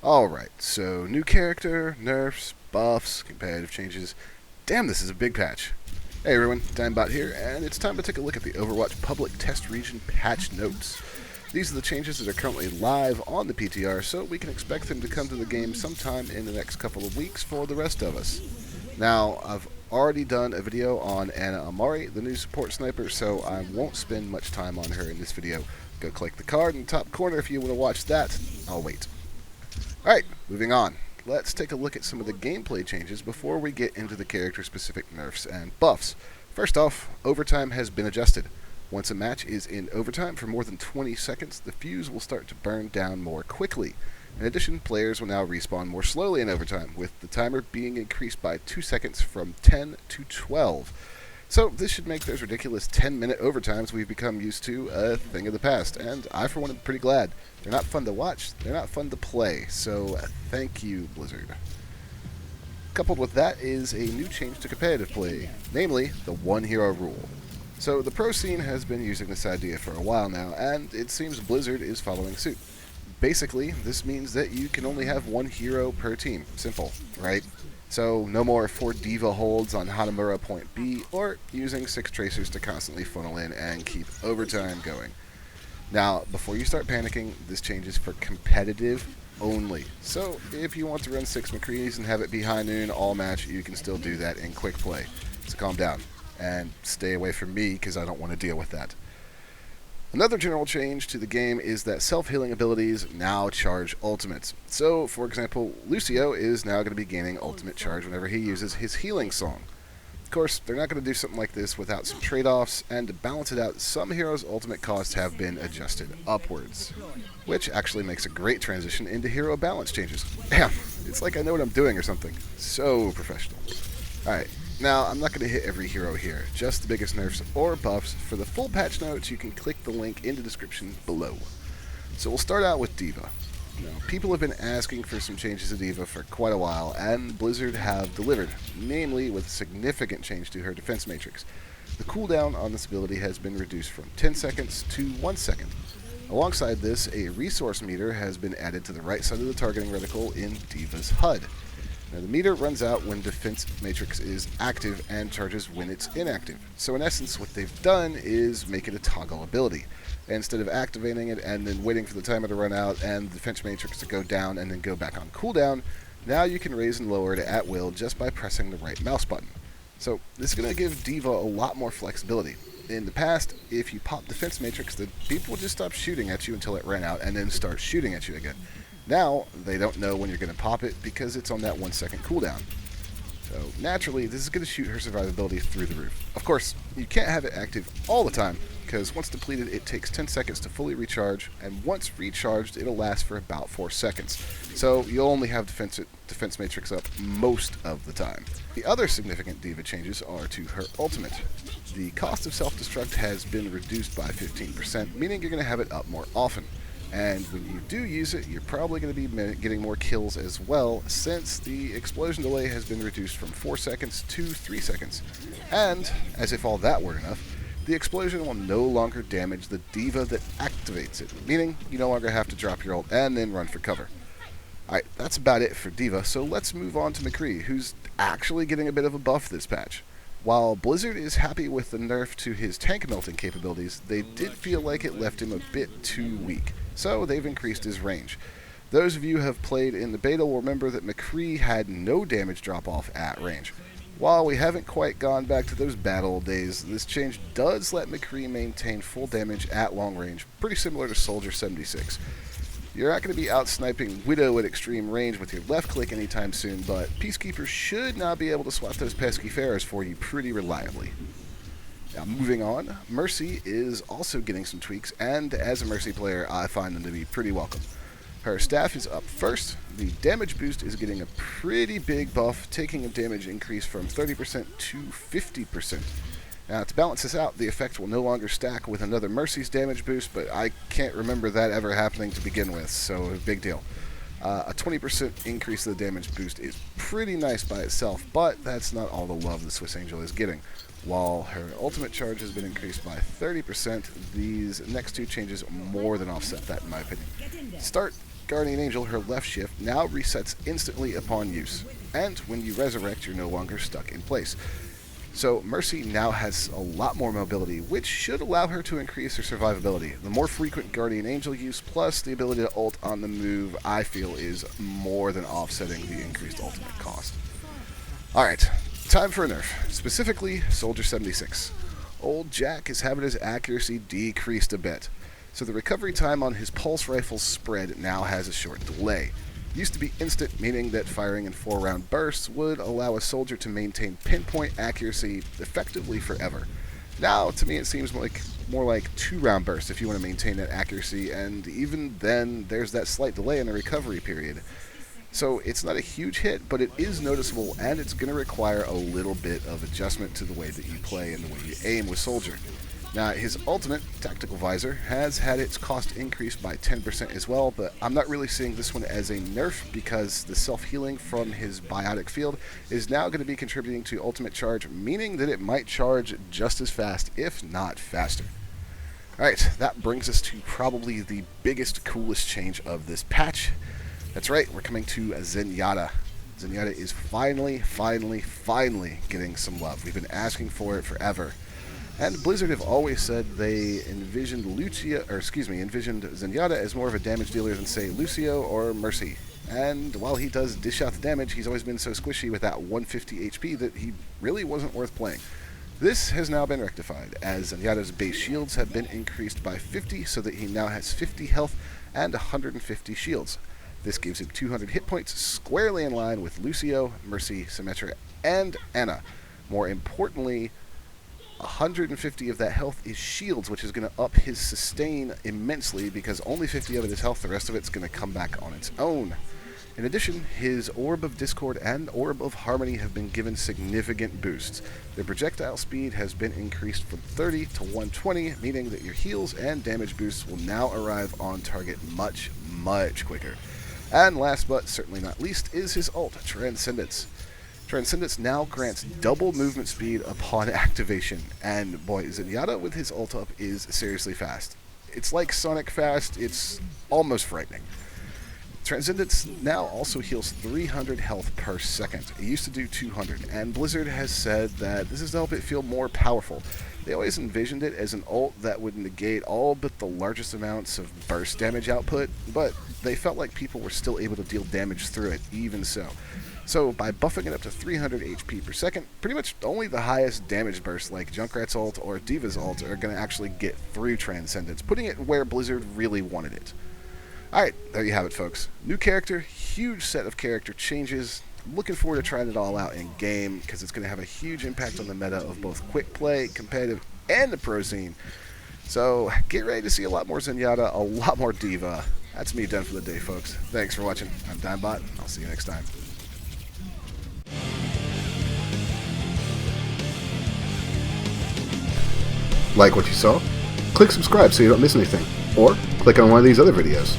Alright, so new character, nerfs, buffs, competitive changes. Damn, this is a big patch. Hey everyone, Dimebot here, and it's time to take a look at the Overwatch Public Test Region patch notes. These are the changes that are currently live on the PTR, so we can expect them to come to the game sometime in the next couple of weeks for the rest of us. Now, I've already done a video on Anna Amari, the new support sniper, so I won't spend much time on her in this video. Go click the card in the top corner if you want to watch that. I'll wait. Alright, moving on. Let's take a look at some of the gameplay changes before we get into the character-specific nerfs and buffs. First off, overtime has been adjusted. Once a match is in overtime for more than 20 seconds, the fuse will start to burn down more quickly. In addition, players will now respawn more slowly in overtime, with the timer being increased by 2 seconds from 10 to 12. So this should make those ridiculous 10-minute overtimes we've become used to a thing of the past, and I for one am pretty glad. They're not fun to watch, they're not fun to play, so thank you, Blizzard. Coupled with that is a new change to competitive play, namely the one hero rule. So the pro scene has been using this idea for a while now, and it seems Blizzard is following suit. Basically, this means that you can only have one hero per team. Simple, right? So no more 4 D.Va holds on Hanamura point B, or using 6 tracers to constantly funnel in and keep overtime going. Now, before you start panicking, this change is for competitive only. So if you want to run 6 McCrees and have it be high noon all match, you can still do that in quick play. So calm down and stay away from me because I don't want to deal with that. Another general change to the game is that self-healing abilities now charge ultimates. So, for example, Lucio is now going to be gaining ultimate charge whenever he uses his healing song. Of course, they're not going to do something like this without some trade-offs, and to balance it out, some heroes' ultimate costs have been adjusted upwards, which actually makes a great transition into hero balance changes. Damn, it's like I know what I'm doing or something. So professional. Alright. Now, I'm not going to hit every hero here, just the biggest nerfs or buffs. For the full patch notes, you can click the link in the description below. So we'll start out with D.Va. Now, people have been asking for some changes to D.Va for quite a while, and Blizzard have delivered, namely with a significant change to her defense matrix. The cooldown on this ability has been reduced from 10 seconds to 1 second. Alongside this, a resource meter has been added to the right side of the targeting reticle in D.Va's HUD. Now, the meter runs out when defense matrix is active and charges when it's inactive. So in essence, what they've done is make it a toggle ability. Instead of activating it and then waiting for the timer to run out and the defense matrix to go down and then go back on cooldown, now you can raise and lower it at will just by pressing the right mouse button. So this is going to give D.Va a lot more flexibility. In the past, if you pop defense matrix, the people would just stop shooting at you until it ran out and then start shooting at you again. Now, they don't know when you're going to pop it because it's on that 1 second cooldown. So, naturally, this is going to shoot her survivability through the roof. Of course, you can't have it active all the time, because once depleted, it takes 10 seconds to fully recharge, and once recharged, it'll last for about 4 seconds. So, you'll only have defense matrix up most of the time. The other significant D.Va changes are to her ultimate. The cost of self-destruct has been reduced by 15%, meaning you're going to have it up more often. And when you do use it, you're probably going to be getting more kills as well, since the explosion delay has been reduced from 4 seconds to 3 seconds. And, as if all that weren't enough, the explosion will no longer damage the D.Va that activates it, meaning you no longer have to drop your ult and then run for cover. Alright, that's about it for D.Va, so let's move on to McCree, who's actually getting a bit of a buff this patch. While Blizzard is happy with the nerf to his tank melting capabilities, they did feel like it left him a bit too weak. So they've increased his range. Those of you who have played in the beta will remember that McCree had no damage drop-off at range. While we haven't quite gone back to those bad old days, this change does let McCree maintain full damage at long range, pretty similar to Soldier 76. You're not going to be out-sniping Widow at extreme range with your left click anytime soon, but Peacekeepers should now be able to swat those pesky Pharahs for you pretty reliably. Now, moving on, Mercy is also getting some tweaks, and as a Mercy player, I find them to be pretty welcome. Her staff is up first. The damage boost is getting a pretty big buff, taking a damage increase from 30% to 50%. Now, to balance this out, the effect will no longer stack with another Mercy's damage boost, but I can't remember that ever happening to begin with, so big deal. A 20% increase of the damage boost is pretty nice by itself, but that's not all the love the Swiss Angel is getting. While her ultimate charge has been increased by 30%, these next two changes more than offset that in my opinion. Start, Guardian Angel, her left shift, now resets instantly upon use, and when you resurrect, you're no longer stuck in place. So Mercy now has a lot more mobility, which should allow her to increase her survivability. The more frequent Guardian Angel use, plus the ability to ult on the move, I feel is more than offsetting the increased ultimate cost. Alright, time for a nerf, specifically Soldier 76. Old Jack is having his accuracy decreased a bit, so the recovery time on his pulse rifle's spread now has a short delay. Used to be instant, meaning that firing in 4-round bursts would allow a soldier to maintain pinpoint accuracy effectively forever. Now, to me, it seems more like 2-round bursts if you want to maintain that accuracy, and even then, there's that slight delay in the recovery period. So it's not a huge hit, but it is noticeable, and it's going to require a little bit of adjustment to the way that you play and the way you aim with Soldier. Now, his ultimate, Tactical Visor, has had its cost increased by 10% as well, but I'm not really seeing this one as a nerf because the self-healing from his biotic field is now going to be contributing to ultimate charge, meaning that it might charge just as fast, if not faster. Alright, that brings us to probably the biggest, coolest change of this patch. That's right, we're coming to Zenyatta. Zenyatta is finally getting some love. We've been asking for it forever. And Blizzard have always said they envisioned Zenyatta as more of a damage dealer than, say, Lucio or Mercy. And while he does dish out the damage, he's always been so squishy with that 150 HP that he really wasn't worth playing. This has now been rectified, as Zenyatta's base shields have been increased by 50, so that he now has 50 health and 150 shields. This gives him 200 hit points, squarely in line with Lucio, Mercy, Symmetra, and Ana. More importantly, 150 of that health is shields, which is going to up his sustain immensely because only 50 of it is health, the rest of it's going to come back on its own. In addition, his Orb of Discord and Orb of Harmony have been given significant boosts. Their projectile speed has been increased from 30 to 120, meaning that your heals and damage boosts will now arrive on target much quicker. And last but certainly not least is his ult, Transcendence. Transcendence now grants double movement speed upon activation, and boy, Zenyatta with his ult up is seriously fast. It's like Sonic fast, it's almost frightening. Transcendence now also heals 300 health per second. It used to do 200, and Blizzard has said that this is to help it feel more powerful. They always envisioned it as an ult that would negate all but the largest amounts of burst damage output, but they felt like people were still able to deal damage through it, even so. So by buffing it up to 300 HP per second, pretty much only the highest damage bursts like Junkrat's ult or D.Va's ult are going to actually get through Transcendence, putting it where Blizzard really wanted it. Alright, there you have it, folks. New character, huge set of character changes. Looking forward to trying it all out in game because it's going to have a huge impact on the meta of both quick play, competitive, and the pro scene. So get ready to see a lot more Zenyatta, a lot more D.Va. That's me done for the day, folks. Thanks for watching. I'm Dimebot. I'll see you next time. Like what you saw? Click subscribe so you don't miss anything, or click on one of these other videos.